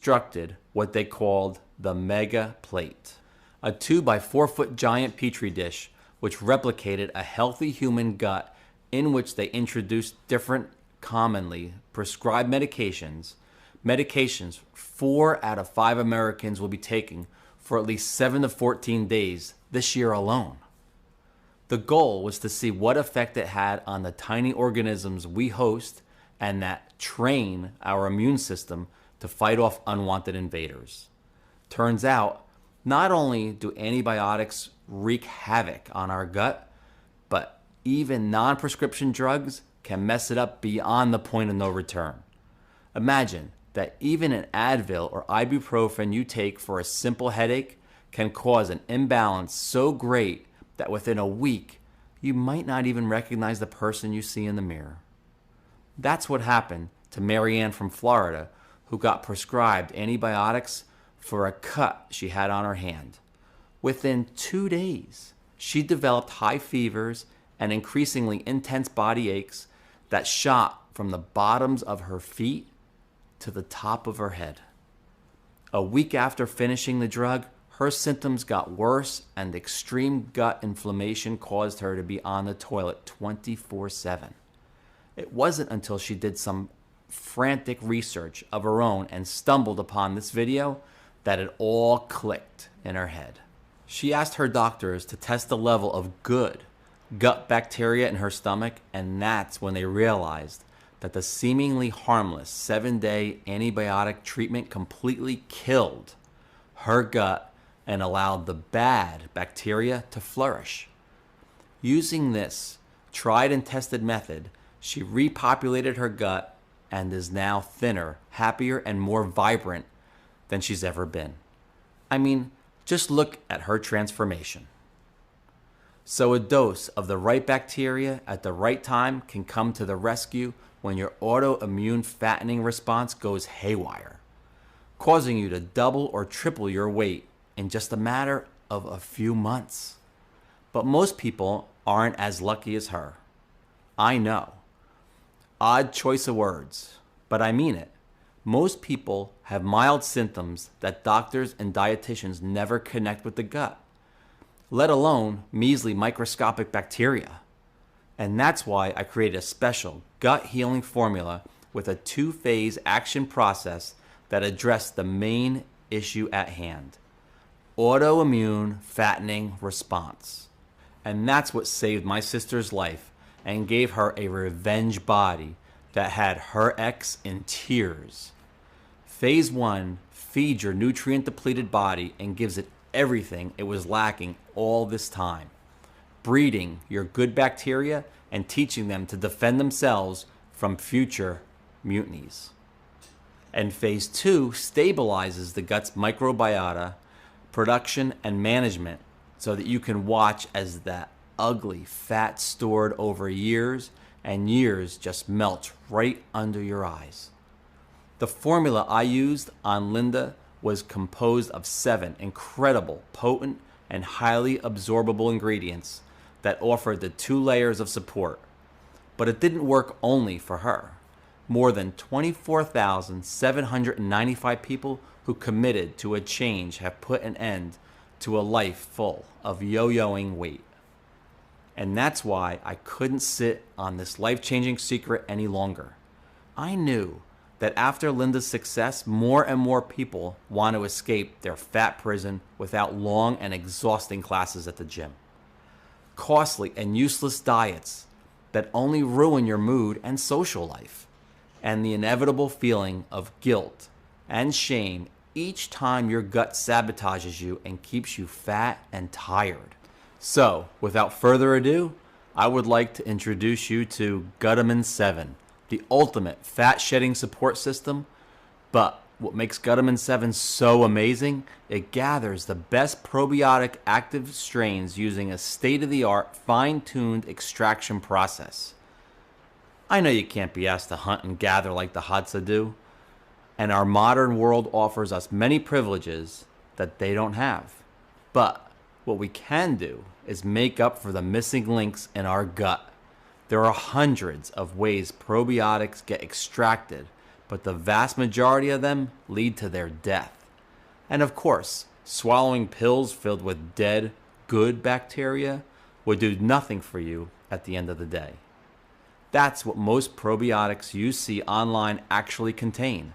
constructed what they called the mega plate, a 2 by 4 foot giant petri dish which replicated a healthy human gut, in which they introduced different commonly prescribed medications 4 out of 5 Americans will be taking for at least 7 to 14 days this year alone. The goal was to see what effect it had on the tiny organisms we host and that train our immune system to fight off unwanted invaders. Turns out, not only do antibiotics wreak havoc on our gut, but even non-prescription drugs can mess it up beyond the point of no return. Imagine that even an Advil or ibuprofen you take for a simple headache can cause an imbalance so great that within a week, you might not even recognize the person you see in the mirror. That's what happened to Marianne from Florida, who got prescribed antibiotics for a cut she had on her hand. Within 2 days, she developed high fevers and increasingly intense body aches that shot from the bottoms of her feet to the top of her head. A week after finishing the drug, her symptoms got worse and extreme gut inflammation caused her to be on the toilet 24/7. It wasn't until she did some frantic research of her own and stumbled upon this video that it all clicked in her head. She asked her doctors to test the level of good gut bacteria in her stomach, and that's when they realized that the seemingly harmless 7-day antibiotic treatment completely killed her gut and allowed the bad bacteria to flourish. Using this tried and tested method, she repopulated her gut and is now thinner, happier, and more vibrant than she's ever been. I mean, just look at her transformation. So a dose of the right bacteria at the right time can come to the rescue when your autoimmune fattening response goes haywire, causing you to double or triple your weight in just a matter of a few months. But most people aren't as lucky as her. I know. Odd choice of words, but I mean it. Most people have mild symptoms that doctors and dietitians never connect with the gut, let alone measly microscopic bacteria. And that's why I created a special gut healing formula with a 2-phase action process that addressed the main issue at hand: autoimmune fattening response. And that's what saved my sister's life and gave her a revenge body that had her ex in tears. Phase 1 feeds your nutrient-depleted body and gives it everything it was lacking all this time, breeding your good bacteria and teaching them to defend themselves from future mutinies. And Phase 2 stabilizes the gut's microbiota production and management so that you can watch as that ugly fat stored over years and years just melts right under your eyes. The formula I used on Linda was composed of 7 incredible, potent, and highly absorbable ingredients that offered the 2 layers of support. But it didn't work only for her. More than 24,795 people who committed to a change have put an end to a life full of yo-yoing weight. And that's why I couldn't sit on this life-changing secret any longer. I knew that after Linda's success, more and more people want to escape their fat prison without long and exhausting classes at the gym. Costly and useless diets that only ruin your mood and social life, and the inevitable feeling of guilt and shame each time your gut sabotages you and keeps you fat and tired. So, without further ado, I would like to introduce you to Gutamin 7, the ultimate fat-shedding support system. But what makes Gutamin 7 so amazing, it gathers the best probiotic active strains using a state-of-the-art, fine-tuned extraction process. I know you can't be asked to hunt and gather like the Hadza do, and our modern world offers us many privileges that they don't have. But what we can do is make up for the missing links in our gut. There are hundreds of ways probiotics get extracted but the vast majority of them lead to their death. And of course, swallowing pills filled with dead, good bacteria would do nothing for you at the end of the day. That's what most probiotics you see online actually contain: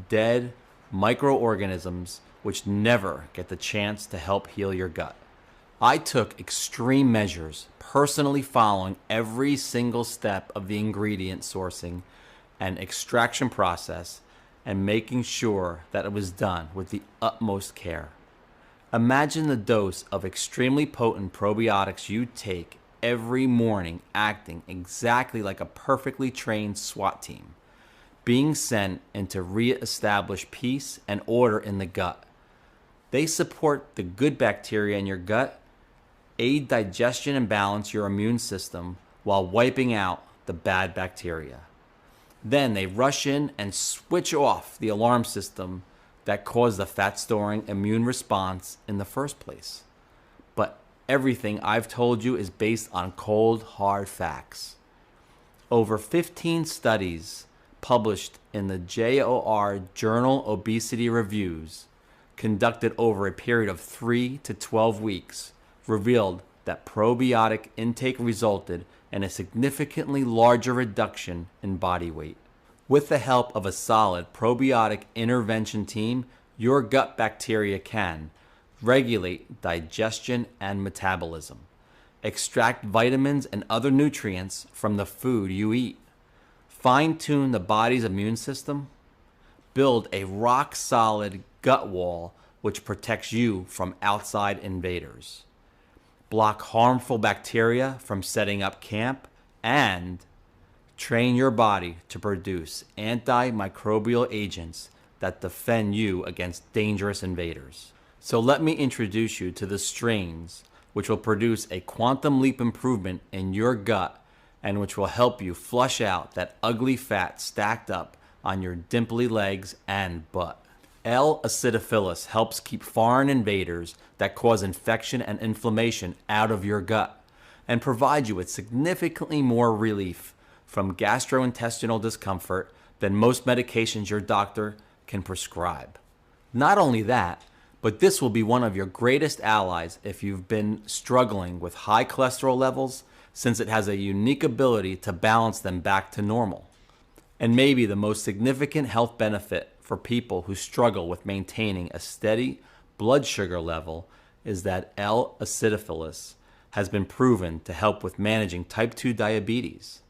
dead microorganisms which never get the chance to help heal your gut. I took extreme measures, personally following every single step of the ingredient sourcing and extraction process, and making sure that it was done with the utmost care. Imagine the dose of extremely potent probiotics you take every morning, acting exactly like a perfectly trained SWAT team, being sent in to re-establish peace and order in the gut. They support the good bacteria in your gut, aid digestion and balance your immune system while wiping out the bad bacteria. Then they rush in and switch off the alarm system that caused the fat-storing immune response in the first place. But everything I've told you is based on cold, hard facts. Over 15 studies published in the JOR Journal Obesity Reviews, conducted over a period of 3 to 12 weeks, revealed that probiotic intake resulted in a significantly larger reduction in body weight. With the help of a solid probiotic intervention team, your gut bacteria can regulate digestion and metabolism, extract vitamins and other nutrients from the food you eat, fine-tune the body's immune system, build a rock-solid gut wall which protects you from outside invaders, block harmful bacteria from setting up camp, and train your body to produce antimicrobial agents that defend you against dangerous invaders. So let me introduce you to the strains which will produce a quantum leap improvement in your gut and which will help you flush out that ugly fat stacked up on your dimply legs and butt. L. acidophilus helps keep foreign invaders that cause infection and inflammation out of your gut and provide you with significantly more relief from gastrointestinal discomfort than most medications your doctor can prescribe. Not only that, but this will be one of your greatest allies if you've been struggling with high cholesterol levels, since it has a unique ability to balance them back to normal. And maybe the most significant health benefit for people who struggle with maintaining a steady blood sugar level is that L. acidophilus has been proven to help with managing type 2 diabetes.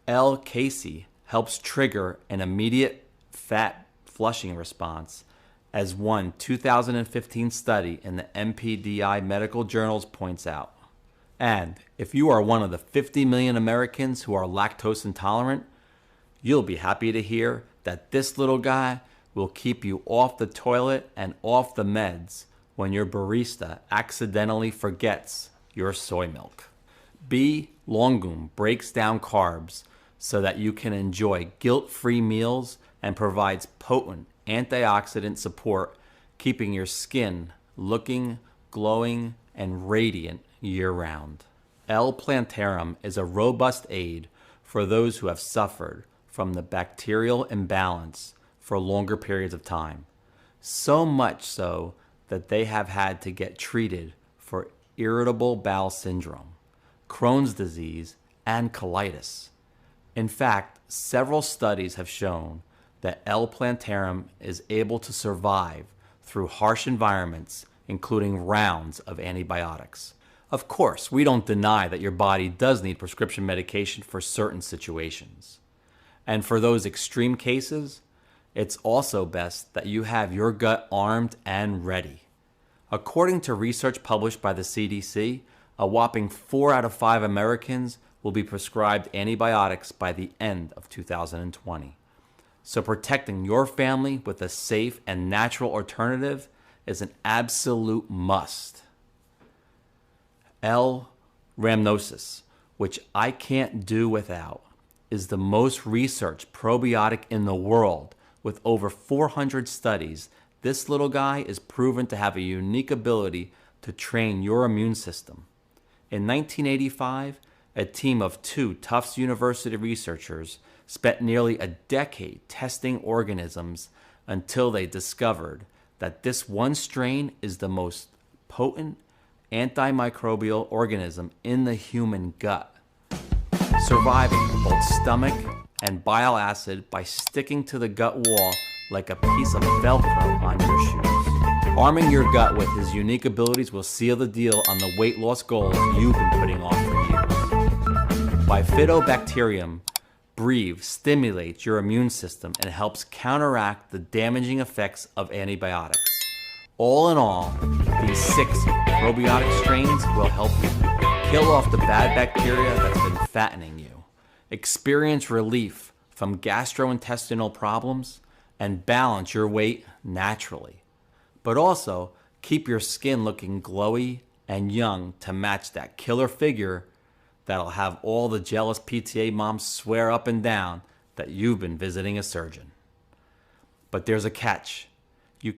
L. casei helps trigger an immediate fat flushing response, as one 2015 study in the MPDI Medical Journals points out. And if you are one of the 50 million Americans who are lactose intolerant, you'll be happy to hear that this little guy will keep you off the toilet and off the meds when your barista accidentally forgets your soy milk. B. longum breaks down carbs so that you can enjoy guilt-free meals and provides potent antioxidant support, keeping your skin looking, glowing, and radiant year-round. L. plantarum is a robust aid for those who have suffered from the bacterial imbalance for longer periods of time, so much so that they have had to get treated for irritable bowel syndrome, Crohn's disease, and colitis. In fact, several studies have shown that L. plantarum is able to survive through harsh environments, including rounds of antibiotics. Of course, we don't deny that your body does need prescription medication for certain situations. And for those extreme cases, it's also best that you have your gut armed and ready. According to research published by the CDC, a whopping 4 out of 5 Americans will be prescribed antibiotics by the end of 2020. So protecting your family with a safe and natural alternative is an absolute must. L. rhamnosus, which I can't do without, is the most researched probiotic in the world. With over 400 studies, this little guy is proven to have a unique ability to train your immune system. In 1985, a team of 2 Tufts University researchers spent nearly a decade testing organisms until they discovered that this one strain is the most potent antimicrobial organism in the human gut, surviving both stomach and bile acid by sticking to the gut wall like a piece of Velcro on your shoes. Arming your gut with his unique abilities will seal the deal on the weight loss goals you've been putting off for years. Bifidobacterium breve stimulates your immune system and helps counteract the damaging effects of antibiotics. All in all, these 6 probiotic strains will help you kill off the bad bacteria that's been fattening you, experience relief from gastrointestinal problems, and balance your weight naturally. But also keep your skin looking glowy and young to match that killer figure that'll have all the jealous PTA moms swear up and down that you've been visiting a surgeon. But there's a catch.